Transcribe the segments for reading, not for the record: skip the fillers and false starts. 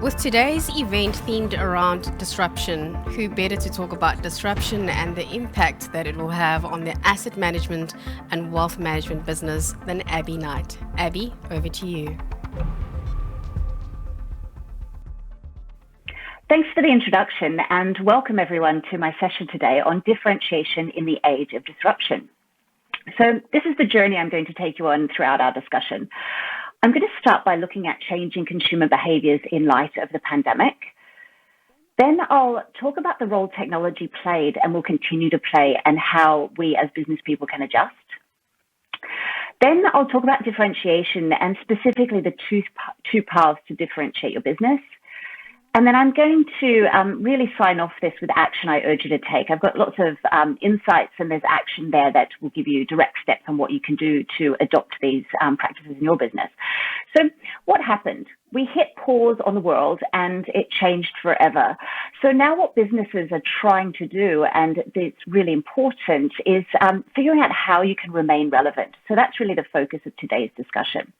With today's event themed around disruption, who better to talk about disruption and the impact that it will have on the asset management and wealth management business than Abbie Knight. Abbie, over to you. Thanks for the introduction and welcome everyone to my session today on differentiation in the age of disruption. So this is the journey I'm going to take you on throughout our discussion. I'm going to start by looking at changing consumer behaviours in light of the pandemic. Then I'll talk about the role technology played and will continue to play and how we as business people can adjust. Then I'll talk about differentiation and specifically the two paths to differentiate your business. And then I'm going to really sign off this with action I urge you to take. I've got lots of insights and there's action there that will give you direct steps on what you can do to adopt these practices in your business. So what happened? We hit pause on the world and it changed forever. So now what businesses are trying to do, and it's really important, is figuring out how you can remain relevant. So that's really the focus of today's discussion.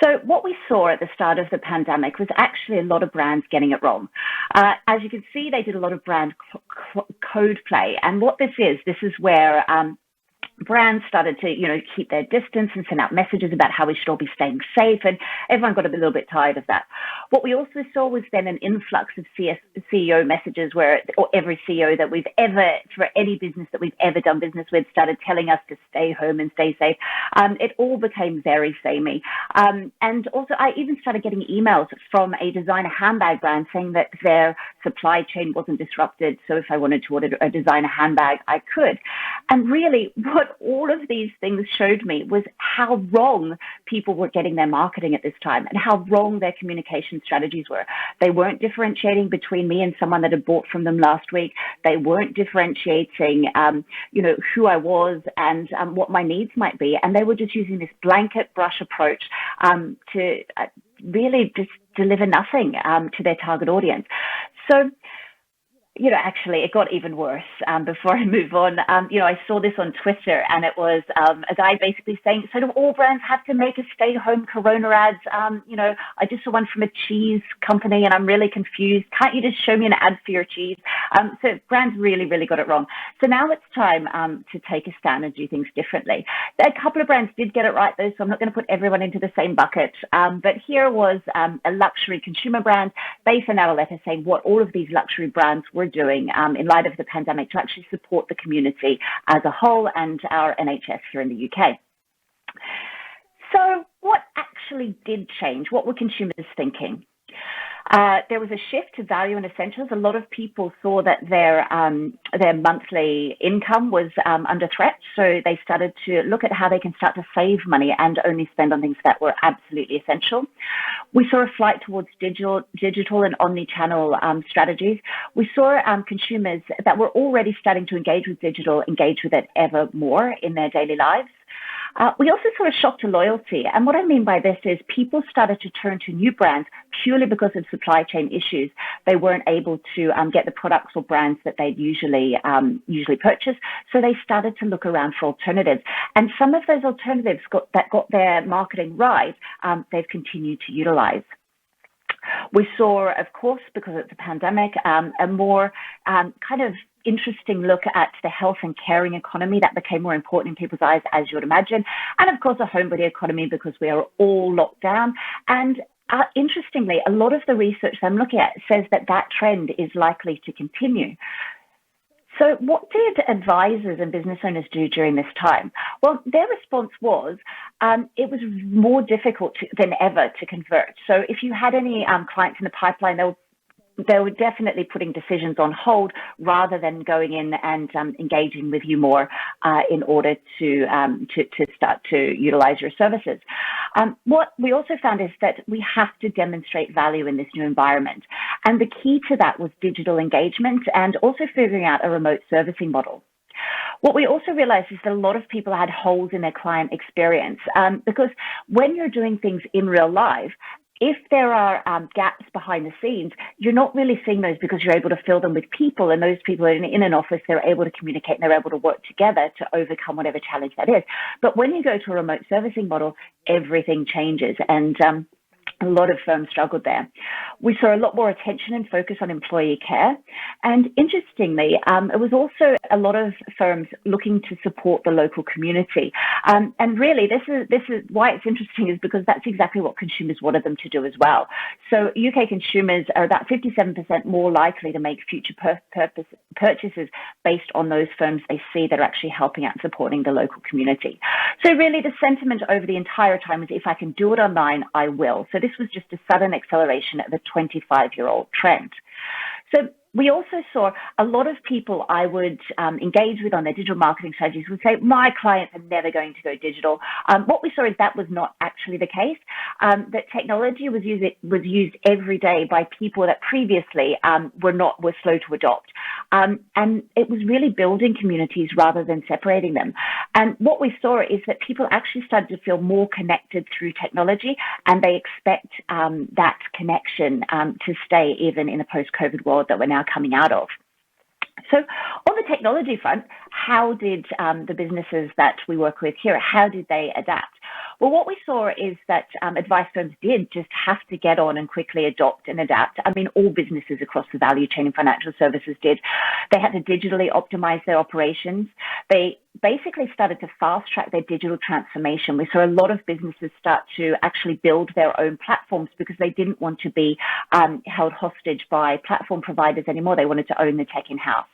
So what we saw at the start of the pandemic was actually a lot of brands getting it wrong. As you can see, they did a lot of brand code play. And what this is where brands started to, keep their distance and send out messages about how we should all be staying safe, and everyone got a little bit tired of that. What we also saw was then an influx of CEO messages or every CEO that we've ever, for any business that we've ever done business with, started telling us to stay home and stay safe. It all became very samey. And also I even started getting emails from a designer handbag brand saying that their supply chain wasn't disrupted. So if I wanted to order a designer handbag, I could. And really what all of these things showed me was how wrong people were getting their marketing at this time and how wrong their communication strategies were. They weren't differentiating between me and someone that had bought from them last week. They weren't differentiating, who I was and what my needs might be. And they were just using this blanket brush approach to really just deliver nothing to their target audience. So, actually, it got even worse. Before I move on, I saw this on Twitter, and it was a guy basically saying, so do all brands have to make a stay-home Corona ads? I just saw one from a cheese company, and I'm really confused. Can't you just show me an ad for your cheese? So brands really, really got it wrong. So now it's time to take a stand and do things differently. A couple of brands did get it right, though, so I'm not going to put everyone into the same bucket. But here was a luxury consumer brand. They sent out a letter saying what all of these luxury brands were doing in light of the pandemic to actually support the community as a whole and our NHS here in the UK. So what actually did change? What were consumers thinking? There was a shift to value and essentials. A lot of people saw that their monthly income was under threat, so they started to look at how they can start to save money and only spend on things that were absolutely essential. We saw a flight towards digital and omni-channel strategies. We saw consumers that were already starting to engage with digital, engage with it ever more in their daily lives. We also saw a shock to loyalty. And what I mean by this is people started to turn to new brands purely because of supply chain issues. They weren't able to get the products or brands that they'd usually purchase. So they started to look around for alternatives. And some of those alternatives that got their marketing right, they've continued to utilize. We saw, of course, because it's a pandemic, a more kind of interesting look at the health and caring economy that became more important in people's eyes, as you would imagine. And of course, a homebody economy because we are all locked down. And interestingly, a lot of the research I'm looking at says that trend is likely to continue. So what did advisors and business owners do during this time? Well, their response was it was more difficult than ever to convert. So if you had any clients in the pipeline, they were definitely putting decisions on hold rather than going in and engaging with you more in order to start to utilize your services. What we also found is that we have to demonstrate value in this new environment. And the key to that was digital engagement and also figuring out a remote servicing model. What we also realized is that a lot of people had holes in their client experience because when you're doing things in real life, if there are gaps behind the scenes, you're not really seeing those because you're able to fill them with people, and those people are in an office, they're able to communicate and they're able to work together to overcome whatever challenge that is. But when you go to a remote servicing model, everything changes. And A lot of firms struggled there. We saw a lot more attention and focus on employee care. And interestingly, it was also a lot of firms looking to support the local community. And really, this is why it's interesting, is because that's exactly what consumers wanted them to do as well. So UK consumers are about 57% more likely to make future purchases based on those firms they see that are actually helping out and supporting the local community. So really, the sentiment over the entire time is, if I can do it online, I will. So this was just a sudden acceleration of a 25-year-old trend. So we also saw a lot of people I would engage with on their digital marketing strategies would say, my clients are never going to go digital. What we saw is that was not actually the case, that technology was used every day by people that previously were slow to adopt. And it was really building communities rather than separating them. And what we saw is that people actually started to feel more connected through technology, and they expect that connection to stay even in the post-COVID world that we're now coming out of. So on the technology front, how did the businesses that we work with here, how did they adapt? Well, what we saw is that advice firms did just have to get on and quickly adopt and adapt. I mean, all businesses across the value chain in financial services did. They had to digitally optimize their operations. They basically started to fast track their digital transformation. We saw a lot of businesses start to actually build their own platforms because they didn't want to be held hostage by platform providers anymore. They wanted to own the tech in-house.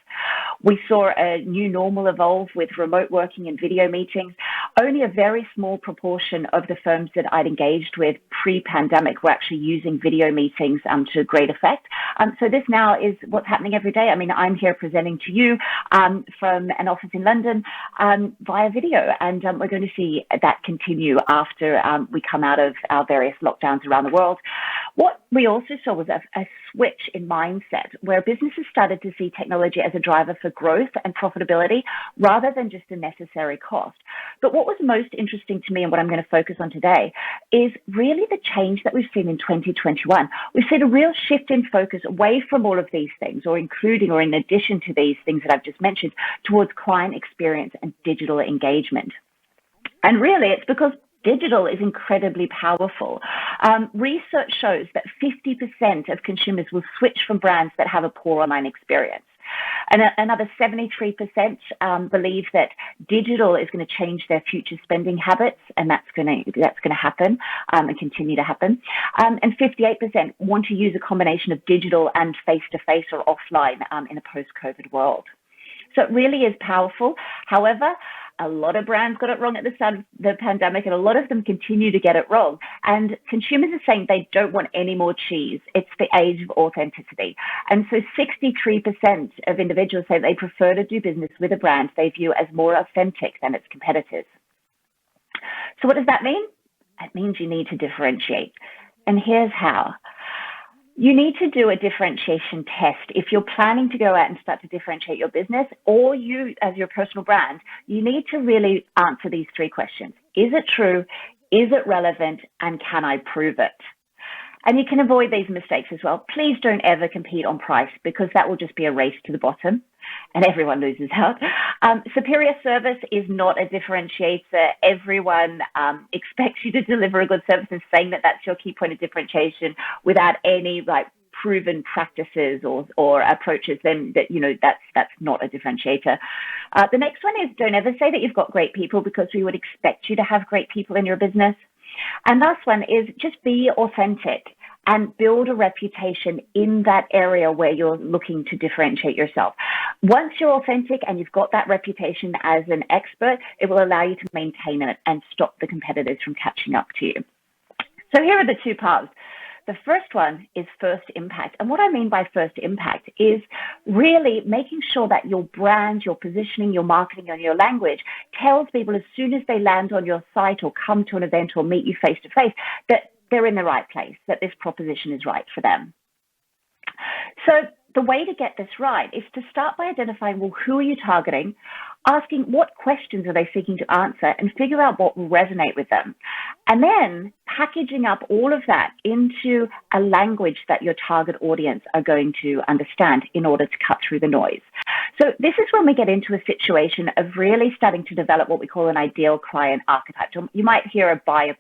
We saw a new normal evolve with remote working and video meetings. Only a very small proportion of the firms that I'd engaged with pre-pandemic were actually using video meetings to great effect. So this now is what's happening every day. I mean, I'm here presenting to you from an office in London via video, and we're going to see that continue after we come out of our various lockdowns around the world. What we also saw was a switch in mindset where businesses started to see technology as a driver for growth and profitability rather than just a necessary cost. But what was most interesting to me, and what I'm going to focus on today, is really the change that we've seen in 2021. We've seen a real shift in focus away from all of these things, or including or in addition to these things that I've just mentioned, towards client experience and digital engagement. And really, it's because digital is incredibly powerful. Research shows that 50% of consumers will switch from brands that have a poor online experience. And another 73% believe that digital is going to change their future spending habits, and that's going to happen and continue to happen. And 58% want to use a combination of digital and face-to-face or offline in a post-COVID world. So it really is powerful. However, a lot of brands got it wrong at the start of the pandemic, and a lot of them continue to get it wrong. And consumers are saying they don't want any more cheese. It's the age of authenticity. And so 63% of individuals say they prefer to do business with a brand they view as more authentic than its competitors. So what does that mean? It means you need to differentiate. And here's how. You need to do a differentiation test. If you're planning to go out and start to differentiate your business, or you as your personal brand, you need to really answer these three questions. Is it true? Is it relevant? And can I prove it? And you can avoid these mistakes as well. Please don't ever compete on price, because that will just be a race to the bottom and everyone loses out. Superior service is not a differentiator. Everyone expects you to deliver a good service, and saying that that's your key point of differentiation without any proven practices or approaches, then that's not a differentiator. The next one is, don't ever say that you've got great people, because we would expect you to have great people in your business. And last one is, just be authentic and build a reputation in that area where you're looking to differentiate yourself. Once you're authentic and you've got that reputation as an expert, it will allow you to maintain it and stop the competitors from catching up to you. So here are the two parts. The first one is first impact. And what I mean by first impact is really making sure that your brand, your positioning, your marketing, and your language tells people as soon as they land on your site or come to an event or meet you face to face that they're in the right place, that this proposition is right for them. So the way to get this right is to start by identifying, well, who are you targeting? Asking what questions are they seeking to answer, and figure out what will resonate with them. And then packaging up all of that into a language that your target audience are going to understand in order to cut through the noise. So this is when we get into a situation of really starting to develop what we call an ideal client archetype. You might hear a buyer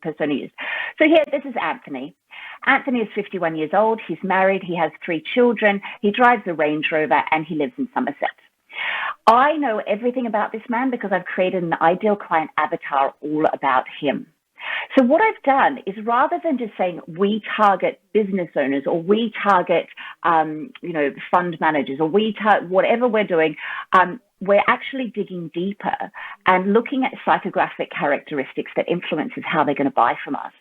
persona used. So here, this is Anthony. Anthony is 51 years old. He's married. He has 3 children. He drives a Range Rover and he lives in Somerset. I know everything about this man because I've created an ideal client avatar all about him. So what I've done is, rather than just saying we target business owners or we target, fund managers, or we target whatever we're doing, we're actually digging deeper and looking at psychographic characteristics that influences how they're going to buy from us.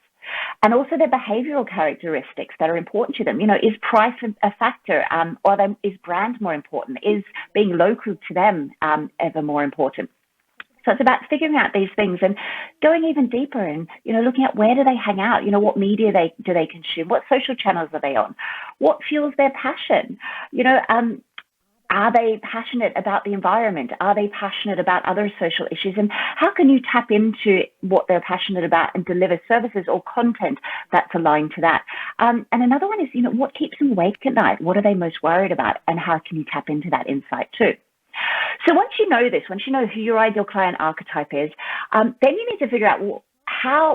And also their behavioral characteristics that are important to them. Is price a factor? Or is brand more important? Is being local to them ever more important? So it's about figuring out these things and going even deeper and, looking at where do they hang out? What media do they consume? What social channels are they on? What fuels their passion? Are they passionate about the environment? Are they passionate about other social issues? And how can you tap into what they're passionate about and deliver services or content that's aligned to that? And another one is, what keeps them awake at night? What are they most worried about? And how can you tap into that insight too? So once you know this, once you know who your ideal client archetype is, then you need to figure out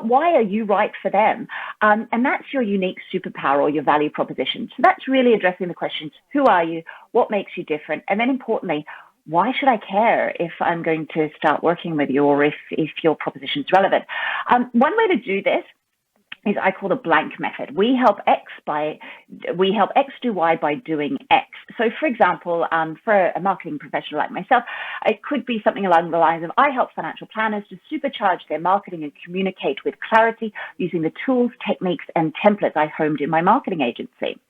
why are you right for them? And that's your unique superpower or your value proposition. So that's really addressing the questions: who are you? What makes you different? And then importantly, why should I care if I'm going to start working with you or if your proposition is relevant? One way to do this is I call the blank method. We help X do Y by doing X. So for example, for a marketing professional like myself, it could be something along the lines of, I help financial planners to supercharge their marketing and communicate with clarity using the tools, techniques, and templates I honed in my marketing agency.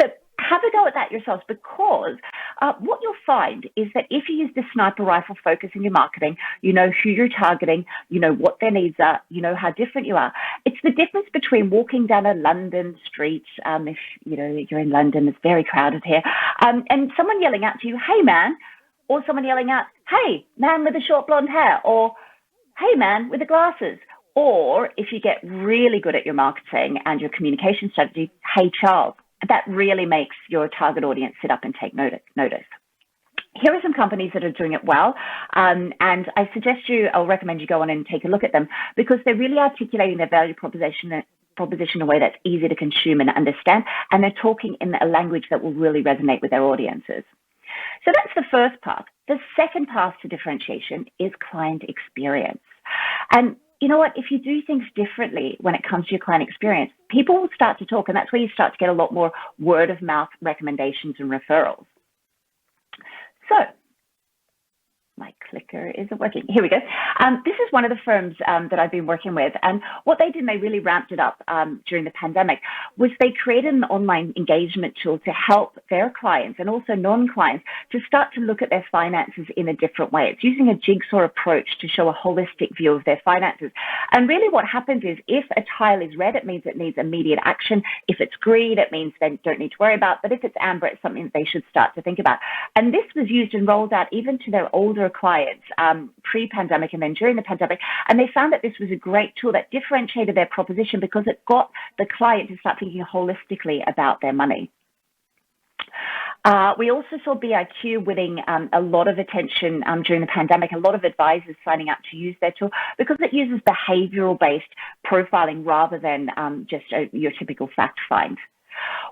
So have a go at that yourselves, because what you'll find is that if you use the sniper rifle focus in your marketing, you know who you're targeting, you know what their needs are, you know how different you are. It's the difference between walking down a London street, if you're in London, it's very crowded here, and someone yelling out to you, "Hey man," or someone yelling out, "Hey man with the short blonde hair," or "Hey man with the glasses." Or if you get really good at your marketing and your communication strategy, "Hey Charles." That really makes your target audience sit up and take notice. Here are some companies that are doing it well, and I'll recommend you go on and take a look at them, because they're really articulating their value proposition in a way that's easy to consume and understand, and they're talking in a language that will really resonate with their audiences. So that's the first path. The second path to differentiation is client experience. And you know what? If you do things differently when it comes to your client experience, people will start to talk, and that's where you start to get a lot more word of mouth recommendations and referrals. So my clicker isn't working. Here we go. This is one of the firms that I've been working with, and what they did, and they really ramped it up during the pandemic, was they created an online engagement tool to help their clients and also non-clients to start to look at their finances in a different way. It's using a jigsaw approach to show a holistic view of their finances. And really what happens is, if a tile is red, it means it needs immediate action. If it's green, it means they don't need to worry about. But if it's amber, it's something that they should start to think about. And this was used and rolled out even to their older clients pre-pandemic and then during the pandemic, and they found that this was a great tool that differentiated their proposition because it got the client to start thinking holistically about their money. We also saw BIQ winning a lot of attention during the pandemic, a lot of advisors signing up to use their tool because it uses behavioral-based profiling rather than just your typical fact find.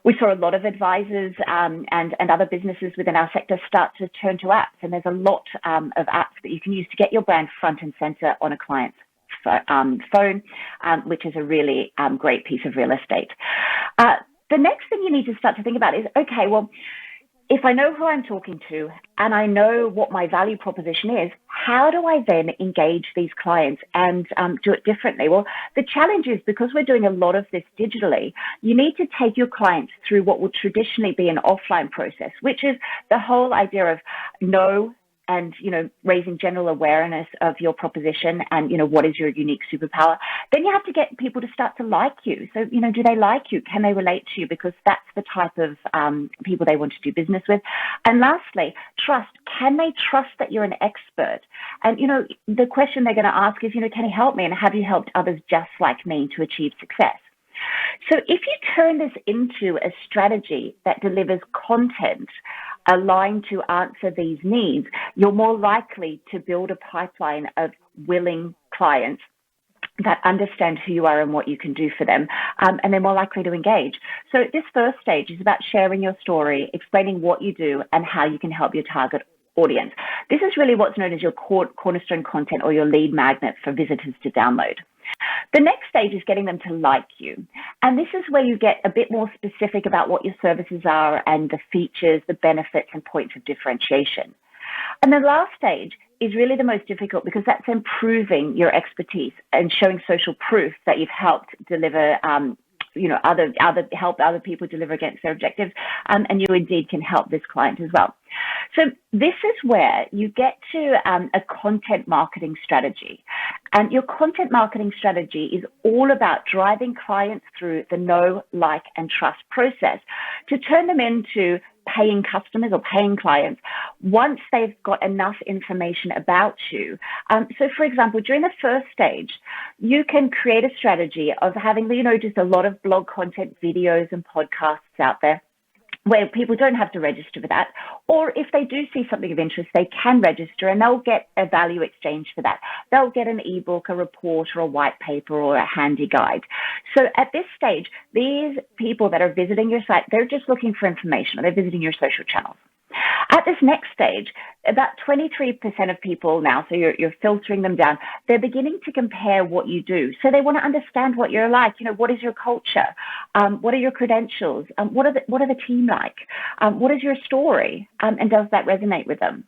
We saw a lot of advisors and other businesses within our sector start to turn to apps, and there's a lot of apps that you can use to get your brand front and center on a client's phone, which is a really great piece of real estate. The next thing you need to start to think about is, okay, well, if I know who I'm talking to and I know what my value proposition is, how do I then engage these clients and do it differently? Well, the challenge is, because we're doing a lot of this digitally, you need to take your clients through what would traditionally be an offline process, which is the whole idea of know and, raising general awareness of your proposition and, what is your unique superpower. Then you have to get people to start to like you. So, do they like you? Can they relate to you? Because that's the type of people they want to do business with. And lastly, trust. Can they trust that you're an expert? And, the question they're going to ask is, can you help me? And have you helped others just like me to achieve success? So if you turn this into a strategy that delivers content aligned to answer these needs, you're more likely to build a pipeline of willing clients that understand who you are and what you can do for them, and they're more likely to engage. So this first stage is about sharing your story, explaining what you do and how you can help your target audience. This is really what's known as your cornerstone content or your lead magnet for visitors to download. The next stage is getting them to like you. And this is where you get a bit more specific about what your services are and the features, the benefits and points of differentiation. And the last stage is really the most difficult because that's improving your expertise and showing social proof that you've helped deliver, help other people deliver against their objectives, and you indeed can help this client as well. So this is where you get to a content marketing strategy. And your content marketing strategy is all about driving clients through the know, like, and trust process to turn them into paying customers or paying clients once they've got enough information about you. So for example, during the first stage, you can create a strategy of having, just a lot of blog content, videos and podcasts out there where people don't have to register for that. Or if they do see something of interest, they can register and they'll get a value exchange for that. They'll get an ebook, a report, or a white paper, or a handy guide. So at this stage, these people that are visiting your site, they're just looking for information, or they're visiting your social channels. At this next stage, about 23% of people now, so you're filtering them down, they're beginning to compare what you do. So they want to understand what you're like. What is your culture? What are your credentials? What are the team like? What is your story? And does that resonate with them?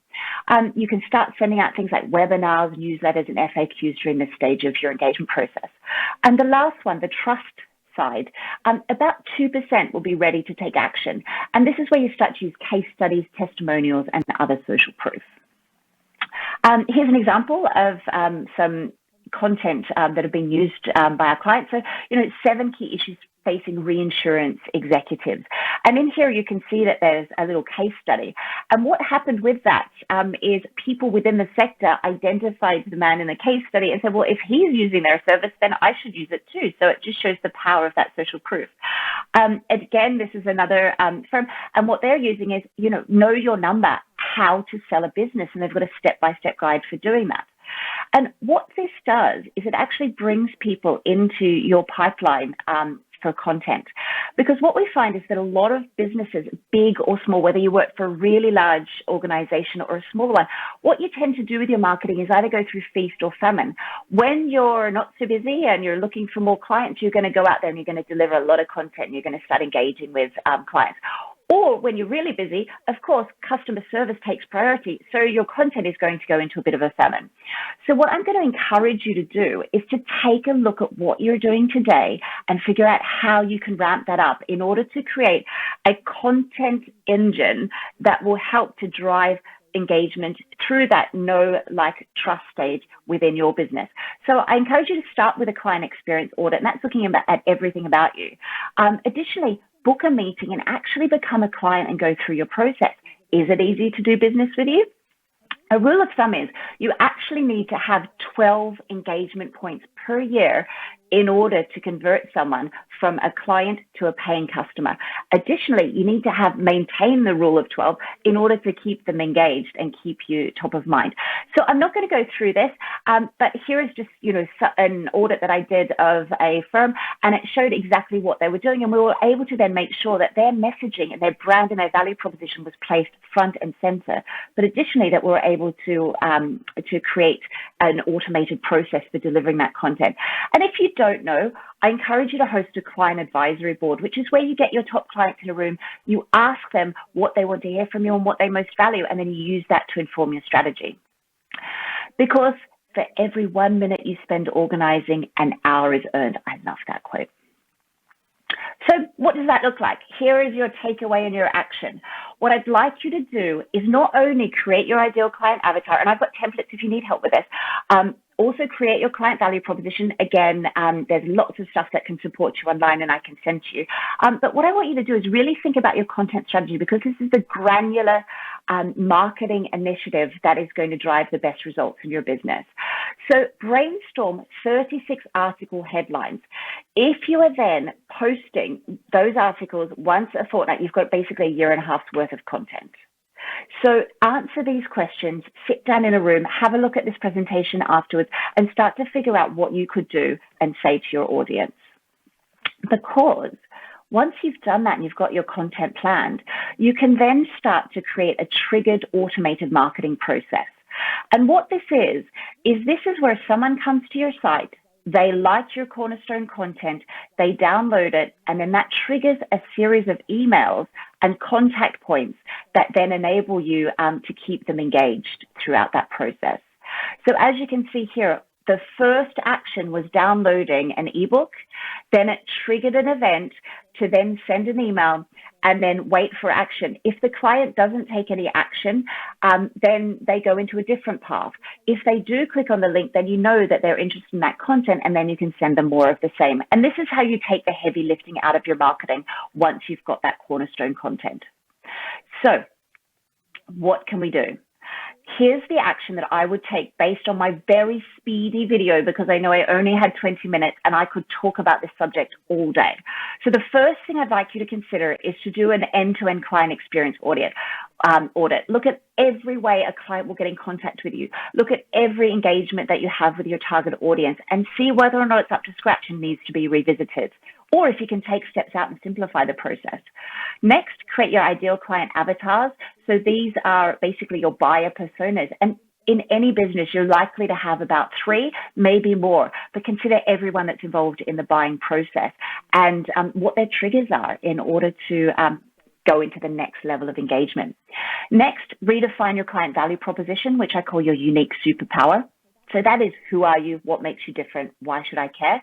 You can start sending out things like webinars, newsletters, and FAQs during this stage of your engagement process. And the last one, the trust side, about 2% will be ready to take action. And this is where you start to use case studies, testimonials, and other social proof. Here's an example of some content that have been used by our clients. So, 7 key issues facing reinsurance executives. And in here, you can see that there's a little case study. And what happened with that is people within the sector identified the man in the case study and said, well, if he's using their service, then I should use it too. So it just shows the power of that social proof. Again, this is another firm. And what they're using is, know your number, how to sell a business. And they've got a step-by-step guide for doing that. And what this does is it actually brings people into your pipeline for content. Because what we find is that a lot of businesses, big or small, whether you work for a really large organization or a smaller one, what you tend to do with your marketing is either go through feast or famine. When you're not so busy and you're looking for more clients, you're going to go out there and you're going to deliver a lot of content and you're going to start engaging with clients. Or when you're really busy, of course, customer service takes priority. So your content is going to go into a bit of a famine. So what I'm going to encourage you to do is to take a look at what you're doing today and figure out how you can ramp that up in order to create a content engine that will help to drive engagement through that know, like, trust stage within your business. So I encourage you to start with a client experience audit, and that's looking at everything about you. Additionally, book a meeting and actually become a client and go through your process. Is it easy to do business with you? A rule of thumb is you actually need to have 12 engagement points per year in order to convert someone from a client to a paying customer. Additionally, you need to maintain the rule of 12 in order to keep them engaged and keep you top of mind. So I'm not going to go through this, but here is just, an audit that I did of a firm, and it showed exactly what they were doing. And we were able to then make sure that their messaging and their brand and their value proposition was placed front and center. But additionally, that we were able to create an automated process for delivering that content. And if you don't know, I encourage you to host a client advisory board, which is where you get your top clients in a room, you ask them what they want to hear from you and what they most value, and then you use that to inform your strategy. Because for every 1 minute you spend organizing, an hour is earned. I love that quote. So what does that look like? Here is your takeaway and your action. What I'd like you to do is not only create your ideal client avatar, and I've got templates if you need help with this, also create your client value proposition. Again, there's lots of stuff that can support you online and I can send to you. But what I want you to do is really think about your content strategy, because this is the granular marketing initiative that is going to drive the best results in your business. So brainstorm 36 article headlines. If you are then posting those articles once a fortnight, you've got basically a year and a half's worth of content. So answer these questions, sit down in a room, have a look at this presentation afterwards, and start to figure out what you could do and say to your audience. Because once you've done that and you've got your content planned, you can then start to create a triggered automated marketing process. And what this is where someone comes to your site, they like your cornerstone content, they download it, and then that triggers a series of emails and contact points that then enable you to keep them engaged throughout that process. So as you can see here, the first action was downloading an ebook, then it triggered an event to then send an email and then wait for action. If the client doesn't take any action, then they go into a different path. If they do click on the link, then you know that they're interested in that content, and then you can send them more of the same. And this is how you take the heavy lifting out of your marketing once you've got that cornerstone content. So what can we do? Here's the action that I would take based on my very speedy video, because I know I only had 20 minutes and I could talk about this subject all day. So the first thing I'd like you to consider is to do an end-to-end client experience audit. Look at every way a client will get in contact with you. Look at every engagement that you have with your target audience and see whether or not it's up to scratch and needs to be revisited, or if you can take steps out and simplify the process. Next, create your ideal client avatars. So these are basically your buyer personas. And in any business, you're likely to have about 3, maybe more, but consider everyone that's involved in the buying process and what their triggers are in order to go into the next level of engagement. Next, redefine your client value proposition, which I call your unique superpower. So that is, who are you? What makes you different? Why should I care?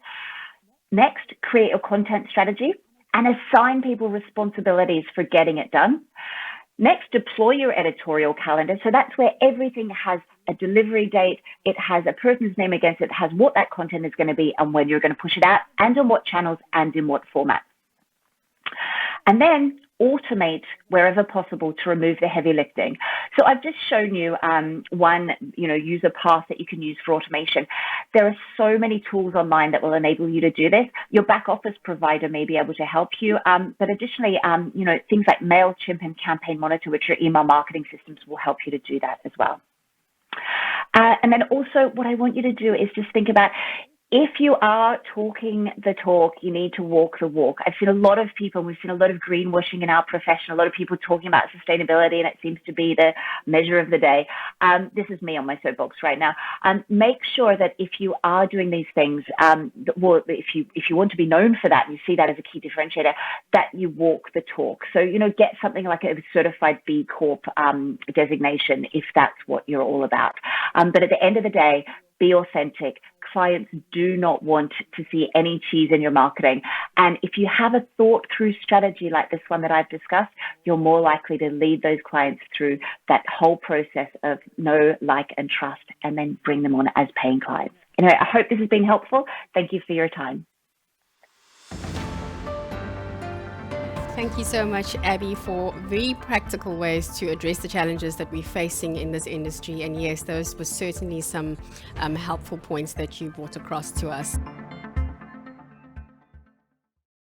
Next, create your content strategy and assign people responsibilities for getting it done. Next, deploy your editorial calendar. So that's where everything has a delivery date, it has a person's name against it, has what that content is going to be and when you're going to push it out, and on what channels and in what format. And then automate wherever possible to remove the heavy lifting. So I've just shown you one user path that you can use for automation. There are so many tools online that will enable you to do this. Your back office provider may be able to help you, but additionally, things like MailChimp and Campaign Monitor, which are email marketing systems, will help you to do that as well. And then also what I want you to do is just think about, if you are talking the talk, you need to walk the walk. I've seen a lot of people, we've seen a lot of greenwashing in our profession, a lot of people talking about sustainability, and it seems to be the measure of the day. This is me on my soapbox right now. Make sure that if you are doing these things, if you want to be known for that, and you see that as a key differentiator, that you walk the talk. So, get something like a certified B Corp designation if that's what you're all about. But at the end of the day, be authentic. Clients do not want to see any cheese in your marketing. And if you have a thought through strategy like this one that I've discussed, you're more likely to lead those clients through that whole process of know, like, and trust, and then bring them on as paying clients. Anyway, I hope this has been helpful. Thank you for your time. Thank you so much, Abbie, for very practical ways to address the challenges that we're facing in this industry. And yes, those were certainly some helpful points that you brought across to us.